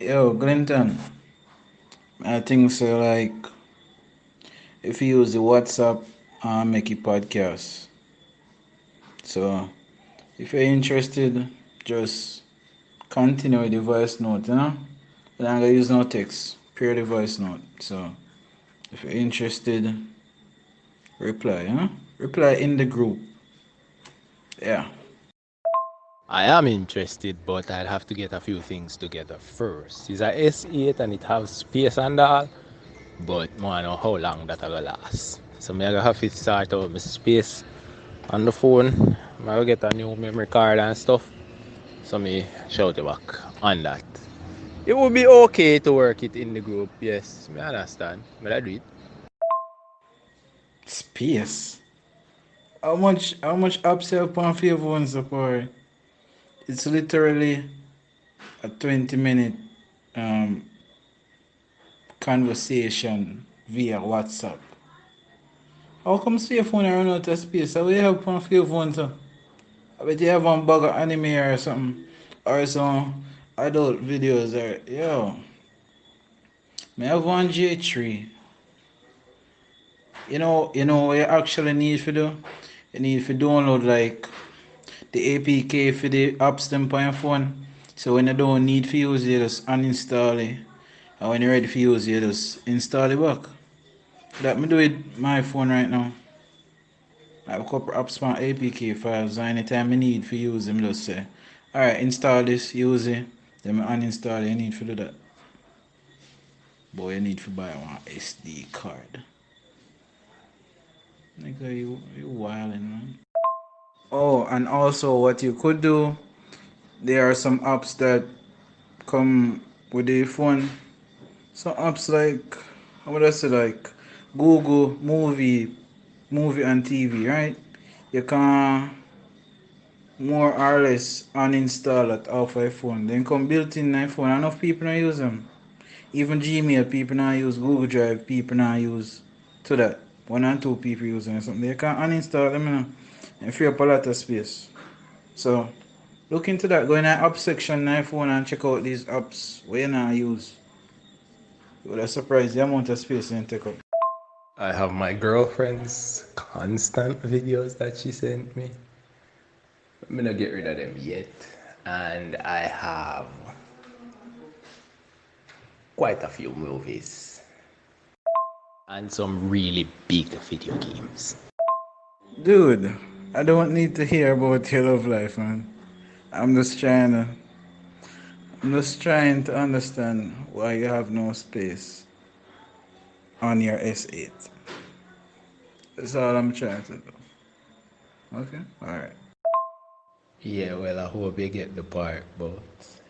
Yo, Glinton, I think so. Like, if you use the WhatsApp, make a podcast. So, if you're interested, just continue with the voice note, you know? I'm not gonna use no text, pure the voice note. So, if you're interested, reply, you know? Reply in the group. Yeah. I am interested, but I'd have to get a few things together first. It's a S8 and it has space and all, but I know how long that will last. So I gonna have to start out my space on the phone. I will get a new memory card and stuff. So me shout you back on that. It would be okay to work it in the group, yes. I understand. But I do it. Space. How much upsell upon favor one support? It's literally a 20-minute um conversation via WhatsApp. How come see your phone run out of space? How you have on your phone too? I bet you have one bug of anime or something. Or some adult videos or yo. Me have one J3. You know what you actually need to do? You need to download like the APK for the apps them on your phone. So when you don't need to use it, you just uninstall it. And when you're ready to use it, you just install it back. That me do with my phone right now. I have a couple apps on APK files, so anytime I need for use them, just say, alright, install this, use it, then I uninstall it, you need to do that. But you need to buy one SD card. Nigga, you wildin', man. Oh, and also what you could do, there are some apps that come with the phone. Some apps like, how would I say, like Google movie and TV, right? You can more or less uninstall it off iPhone. Then come built in iPhone. Enough people not use them. Even Gmail people not use. Google Drive people not use. To that. One and two people using or something. They can uninstall them, and free up a lot of space. So look into that. Go in the app section in iPhone and check out these apps where you not use. You would have surprised the amount of space they take up. I have my girlfriend's constant videos that she sent me. I'm gonna get rid of them yet. And I have quite a few movies and some really big video games. Dude, I don't need to hear about your love life, man. I'm just trying to I'm just trying to understand why you have no space on your S8. That's all I'm trying to do. Okay? Alright. Yeah, well, I hope you get the part, but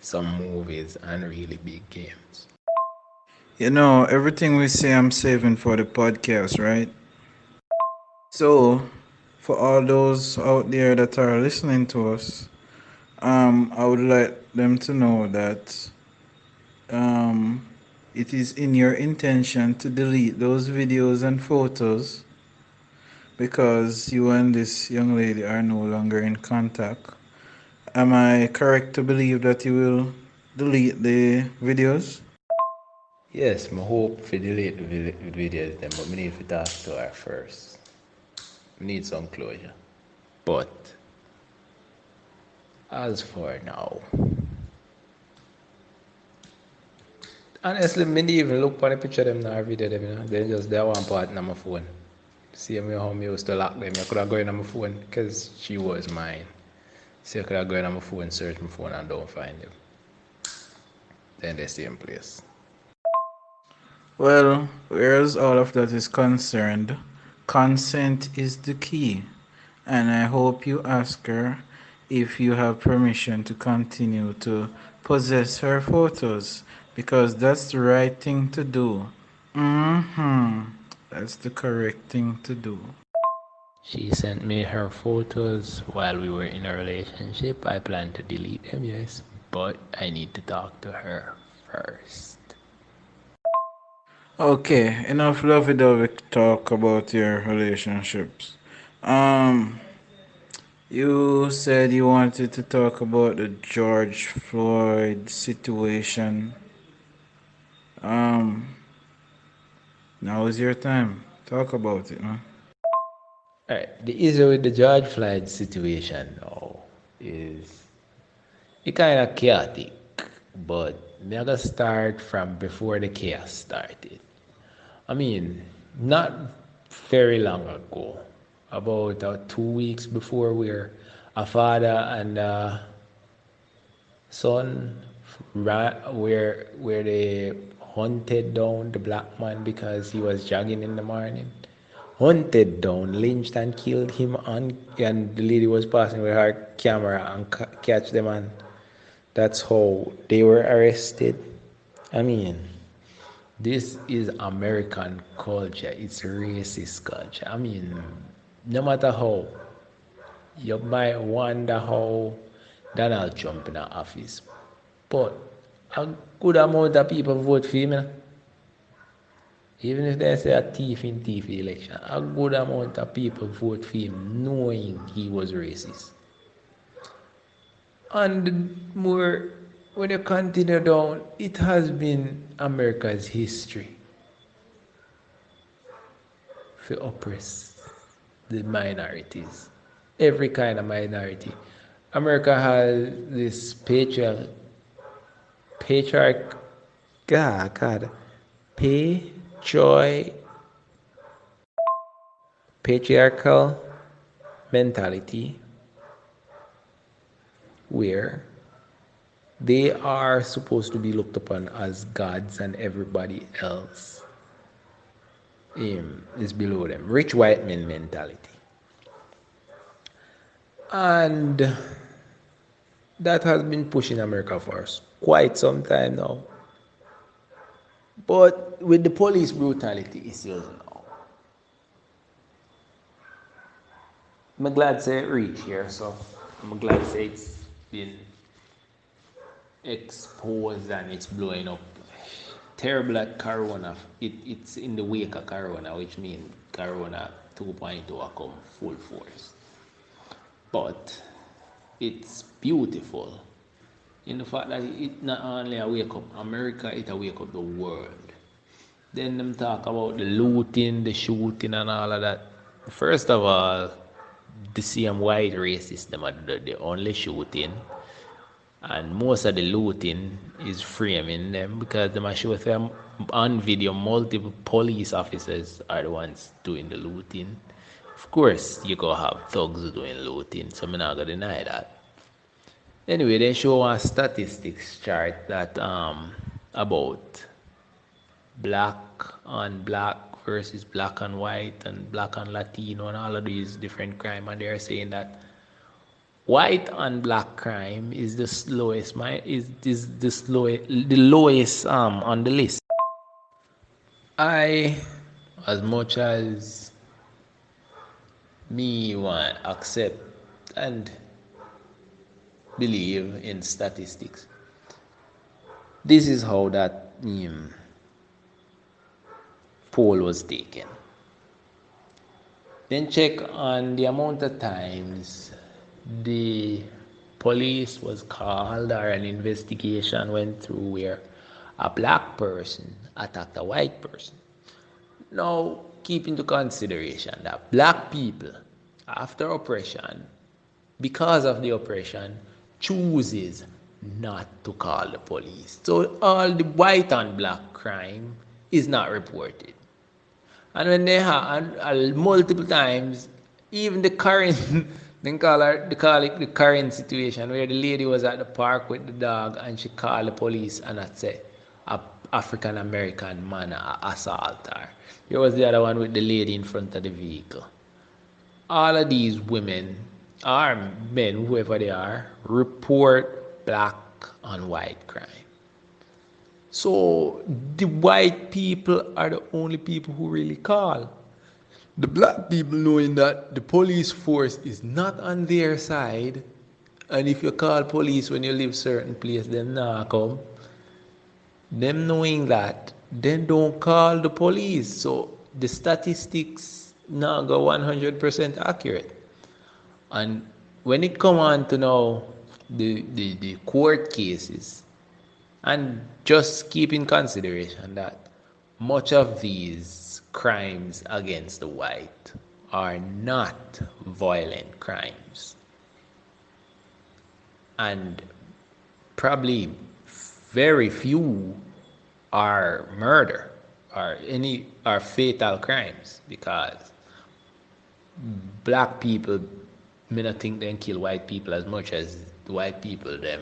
some movies and really big games. You know, everything we say I'm saving for the podcast, right? So, for all those out there that are listening to us, I would like them to know that um, it is in your intention to delete those videos and photos because you and this young lady are no longer in contact. Am I correct to believe that you will delete the videos? Yes, I hope to delete the videos then, but we need to talk to her first. We need some closure. But as for now, honestly, me didn't even look for the picture of them in our video them, you know. They just that one part on my phone. See me how me used to lock them. I could have gone on my phone because she was mine. See, I could have gone on my phone, search my phone and don't find them. Then they stay in place. Well, whereas all of that is concerned, consent is the key. And I hope you ask her if you have permission to continue to possess her photos because that's the right thing to do. Mm-hmm. That's the correct thing to do. She sent me her photos while we were in a relationship. I plan to delete them, yes, but I need to talk to her first. Okay, enough lovey-dovey talk about your relationships. Um, you said you wanted to talk about the George Floyd situation. Um, Now is your time. Talk about it, man. Alright, the issue with the George Floyd situation now is it kind of chaotic, but me I gotta start from before the chaos started. I mean, not very long ago, about 2 weeks before, where a father and a son where they hunted down the black man because he was jogging in the morning. Hunted down, lynched and killed him, and the lady was passing with her camera and catch them, and that's how they were arrested. I mean, this is American culture. It's racist culture. I mean, no matter how, you might wonder how Donald Trump in the office, but a good amount of people vote for him. Even if they say a thief in thief election, a good amount of people vote for him knowing he was racist. And more, when you continue down, it has been America's history to oppress the minorities, every kind of minority. America has this patriarch, God, patriarch, patriarchal mentality where they are supposed to be looked upon as gods and everybody else is below them. Rich white men mentality. And that has been pushing America for quite some time now. But with the police brutality issues now, I'm glad to say it reached here, so I'm glad to say it's been exposed and it's blowing up. Terrible at Corona. It's in the wake of Corona, which means Corona 2.0 will come full force. But it's beautiful in the fact that it not only a wake up America, it a wake up the world. Then them talk about the looting, the shooting, and all of that. First of all, the same white racists them are the only shooting, and most of the looting is framing them because them are show them on video multiple police officers are the ones doing the looting. Of course, you go have thugs doing looting, so I'm not gonna deny that. Anyway, they show a statistics chart that about black on black versus black and white and black and Latino and all of these different crime, and they're saying that white and black crime is the slowest is the lowest on the list. I, as much as me want accept and believe in statistics, this is how that poll was taken. Then check on the amount of times the police was called or an investigation went through where a black person attacked a white person. Now, keep into consideration that black people, after oppression, because of the oppression, chooses not to call the police. So all the white and black crime is not reported. And when they have multiple times, even the current they call it the current situation where the lady was at the park with the dog and she called the police and I say a African American man assault her. Here was the other one with the lady in front of the vehicle. All of these women or men, whoever they are, report black and white crime. So the white people are the only people who really call. The black people knowing that the police force is not on their side, and if you call police when you leave certain place, them not come. Them knowing that, then don't call the police. So the statistics not go 100% accurate. And when it come on to now the court cases, And just keep in consideration that much of these crimes against the white are not violent crimes. And probably very few are murder or any are fatal crimes because black people may not think they kill white people as much as the white people them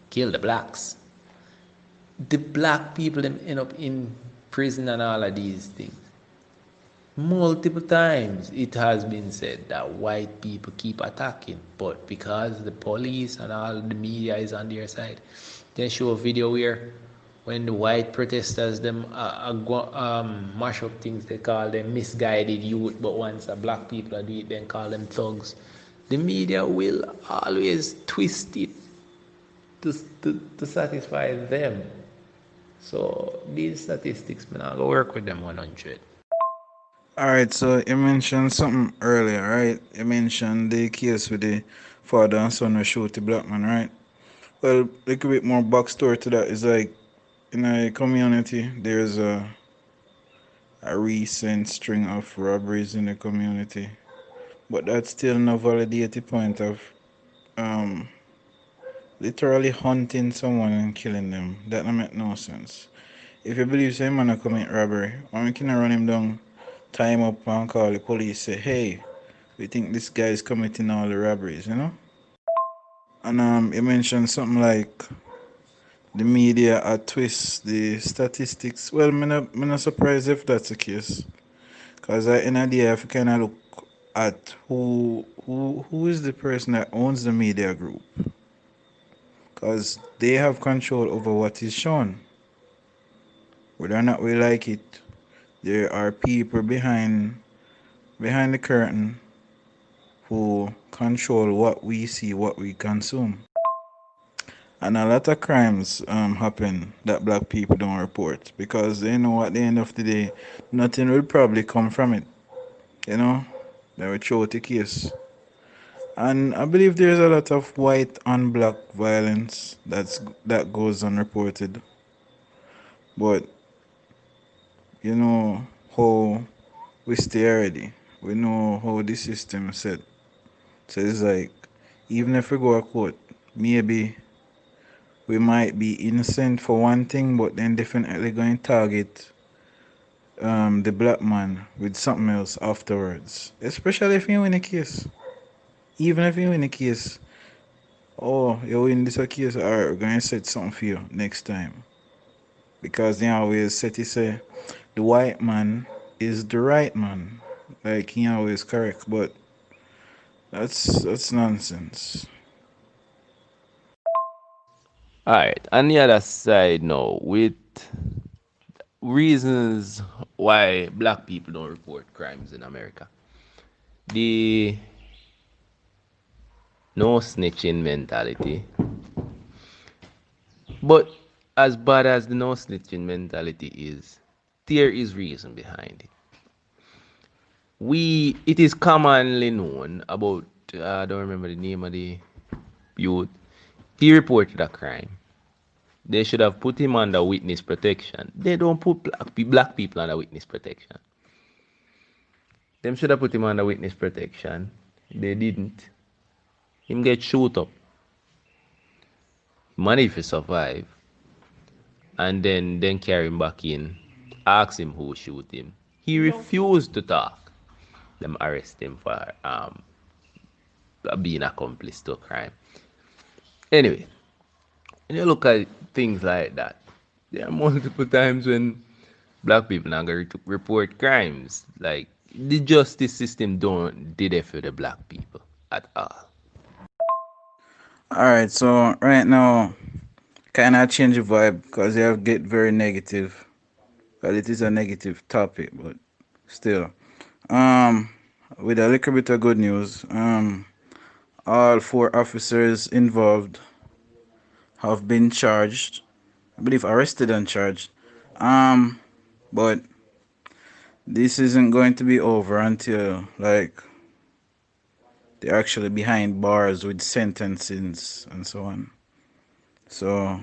kill the blacks. The black people them end up in prison and all of these things. Multiple times it has been said that white people keep attacking, but because the police and all the media is on their side, they show a video where when the white protesters them mash up things, they call them misguided youth, but once the black people do it, then call them thugs. The media will always twist it to satisfy them. So these statistics, man, I'll go work with them 100. Alright, so you mentioned something earlier, right? You mentioned the case with the father and son who shoot the black man, right? Well, a little bit more backstory to that is like in a community, there's a recent string of robberies in the community, but that's still no validated point of um literally hunting someone and killing them. That don't make no sense. If you believe say man a commit robbery, why can I run him down, tie him up and call the police, say, hey, we think this guy is committing all the robberies, you know? And you mentioned something like the media twist the statistics. Well, me not surprised if that's the case. Cause in idea if you kind of look at who is the person that owns the media group. Cause they have control over what is shown. Whether or not we like it, there are people behind the curtain who control what we see, what we consume. And a lot of crimes happen that black people don't report because they know at the end of the day, nothing will probably come from it. You know, they will throw the case. And I believe there's a lot of white and black violence that goes unreported. But you know how we stay already. We know how the system is set. So it's like even if we go to court, maybe we might be innocent for one thing, but then definitely going to target the black man with something else afterwards. Especially if you win a case. Even if you win a case, oh, you win this case, alright, we're going to set something for you next time. Because they always set it say the white man is the right man. Like he always correct, but that's nonsense. Alright, on the other side now, with reasons why black people don't report crimes in America. The no snitching mentality. But as bad as the no snitching mentality is, there is reason behind it. It is commonly known about, I don't remember the name of the youth, he reported a crime. They should have put him under witness protection. They don't put black people under witness protection. Them should have put him under witness protection. They didn't. Him get shoot up. Managed to survive. And then carry him back in. Ask him who shoot him. He refused to talk. Them arrest him for being accomplice to a crime. Anyway, when you look at things like that, there are multiple times when black people not going to report crimes. Like the justice system don't did it for the black people at all. Alright, so right now, kind of change the vibe because you have get very negative. Well, it is a negative topic, but still. Um, with a little bit of good news, all four officers involved have been charged. I believe arrested and charged. Um, but this isn't going to be over until like they're actually behind bars with sentences and so on. So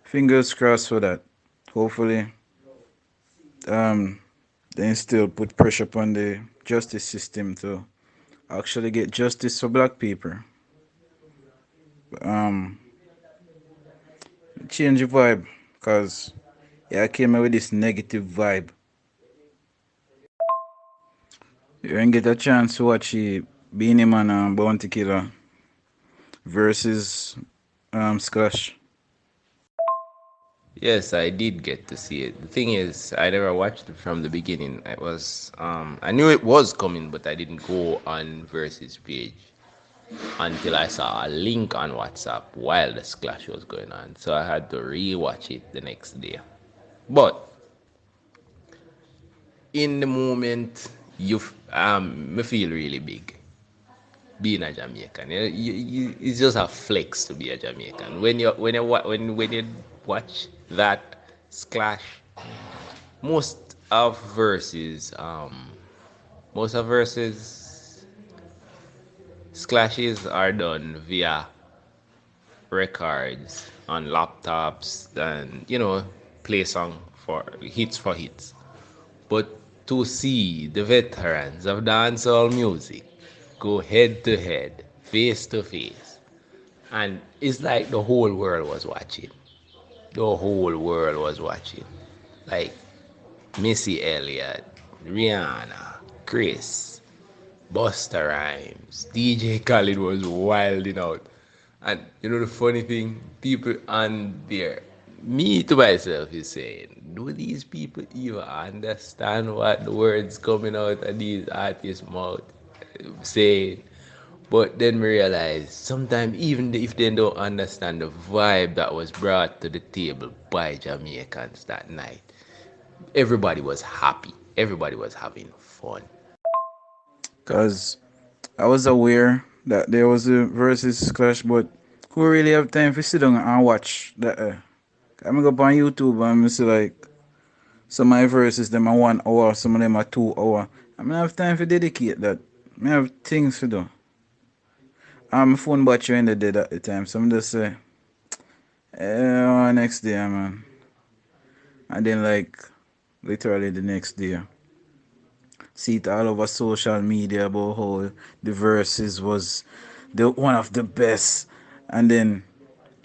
Fingers crossed for that. Hopefully, um, they still put pressure upon the justice system to actually get justice for black people. Um, change the vibe, cause yeah, I came out with this negative vibe. You didn't get a chance to watch the Beenie Man and Bounty Killer versus Squash. Yes, I did get to see it. The thing is, I never watched it from the beginning. I knew it was coming, but I didn't go on Versus page until I saw a link on WhatsApp while the clash was going on. So I had to rewatch it the next day. But in the moment, me feel really big being a Jamaican. It's just a flex to be a Jamaican. When you watch that clash, most of verses most of verses clashes are done via records on laptops and play song for hits. But to see the veterans of dancehall music go head to head, face to face, and it's like the whole world was watching. The whole world was watching. Like Missy Elliott, Rihanna, Chris, Busta Rhymes, DJ Khaled was wilding out. And the funny thing, people on there, me to myself is saying, do these people even understand what the words coming out of these artists' mouth saying? But then we realize sometimes even if they don't understand the vibe that was brought to the table by Jamaicans that night, everybody was happy. Everybody was having fun. Cause I was aware that there was a versus clash, but who really have time to sit down and watch that? I'm go up on YouTube and I see like some of my verses them are 1 hour, some of them are 2 hour. I mean, I have time to dedicate that. I have things to do. My phone battery ended dead at the time, so I'm just say, next day, man. And then like literally the next day, see it all over social media about how the verses was the one of the best, and then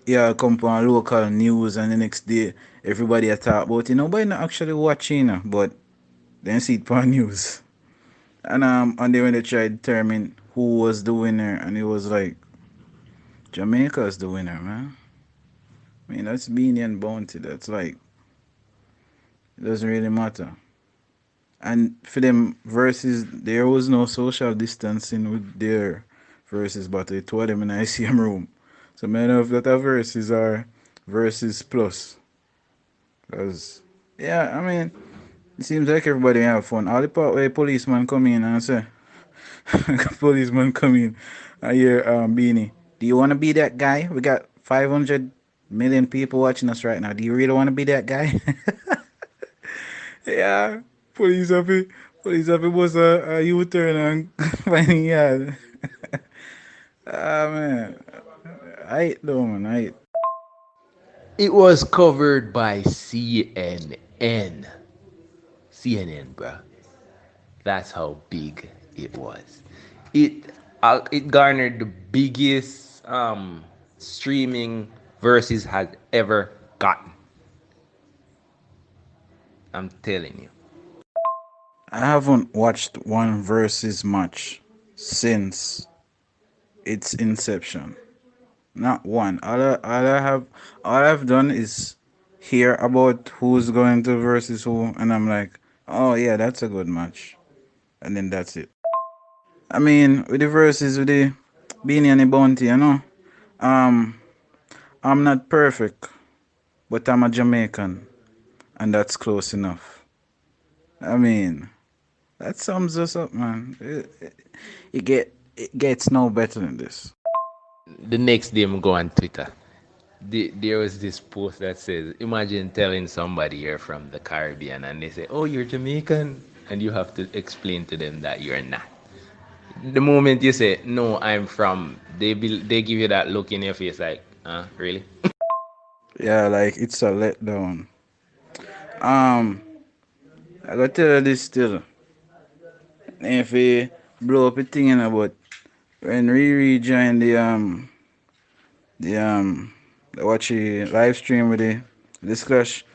yeah, come on local news, and the next day everybody a talk about it. Nobody not actually watching, but then see it on news. And then when they tried to determine who was the winner, and it was like Jamaica's the winner, man. I mean that's Beenie and Bounty. That's like it doesn't really matter. And for them verses, there was no social distancing with their verses, but they told them in the ICM room. So many of that are verses are verses plus. Cause yeah, I mean, it seems like everybody have fun. All the part where policeman come in and say, policeman come in, I hear Beenie, do you want to be that guy? We got 500 million people watching us right now. Do you really want to be that guy? Yeah, police happy. Police happy was a U-turn and finding yard. Ah man, I though man, I. It was covered by CNN. CNN, bruh. That's how big it was. It garnered the biggest streaming versus has ever gotten. I'm telling you. I haven't watched one versus match since its inception. Not one. All I've done is hear about who's going to versus who, and I'm like, oh yeah, that's a good match, and then that's it. I mean, with the verses with the Beanie and the Bounty, um, I'm not perfect, but I'm a Jamaican, and that's close enough. I mean, that sums us up, man. It gets no better than this. The next day, I'm going on Twitter. There was this post that says, imagine telling somebody you're from the Caribbean and they say, oh, you're Jamaican. And you have to explain to them that you're not. The moment you say, no, I'm from, they give you that look in your face like, really? Yeah, like it's a letdown. Um, I gotta tell you this still. If we blow up a thing in about when Riri joined the the watch the live stream with the Clash.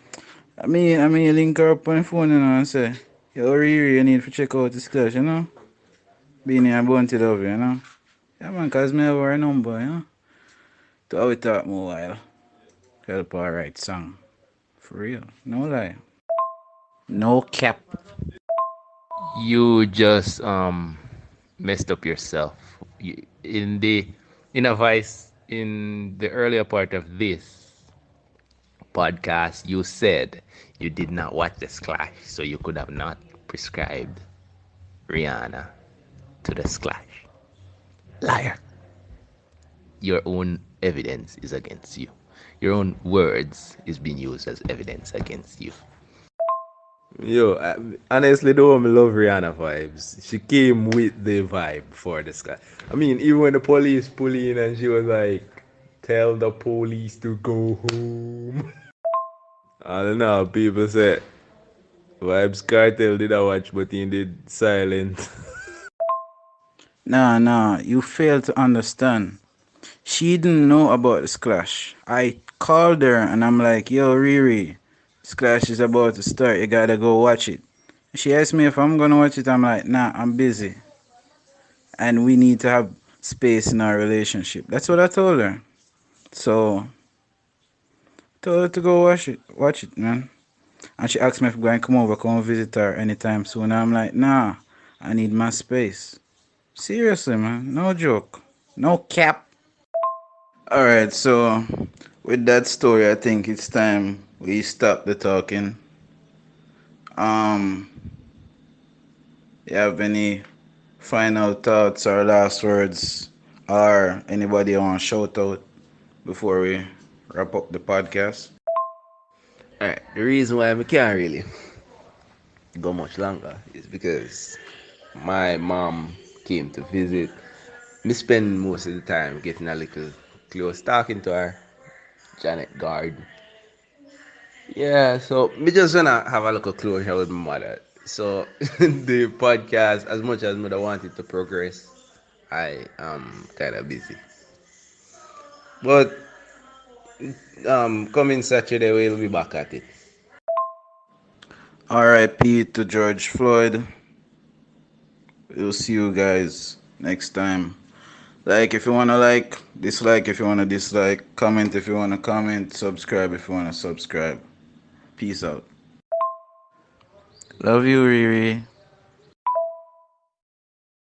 I mean link her up on the phone and say, yo Riri, you need to check out this Clash, Beenie and Bounty Love, Yeah man, cause me have her number, To how we talk more while. Help her write song. For real. No lie. No cap. You just messed up yourself. In a vice in the earlier part of this podcast, you said you did not watch the Splash, so you could have not prescribed Rihanna to the Splash. Liar. Your own evidence is against you. Your own words is being used as evidence against you. Yo, honestly, though, I love Rihanna vibes. She came with the vibe for this guy. I mean, even when the police pull in and she was like, "Tell the police to go home." I don't know. People said Vibes Cartel did I watch, but he did silent. Nah, you fail to understand. She didn't know about this clash. I called her and I'm like, yo, Riri, this clash is about to start. You gotta go watch it. She asked me if I'm gonna watch it. I'm like, nah, I'm busy. And we need to have space in our relationship. That's what I told her. So, told her to go watch it. Watch it, man. And she asked me if I'm going to come visit her anytime soon. I'm like, nah, I need my space. Seriously, man. No joke. No cap. Alright, so with that story, I think it's time we stop the talking. Um, you have any final thoughts or last words or anybody want to shout out before we wrap up the podcast? Alright, the reason why I can't really go much longer is because my mom came to visit. Me spend most of the time getting a little close talking to her, Janet Guard. Yeah, so me just wanna have a little closure with my mother. So the podcast, as much as mother wanted to progress, I am kind of busy. But coming Saturday we'll be back at it. RIP to George Floyd. We'll see you guys next time. Like if you wanna like, dislike if you wanna dislike, comment if you wanna comment, subscribe if you wanna subscribe. Peace out. Love you, Riri.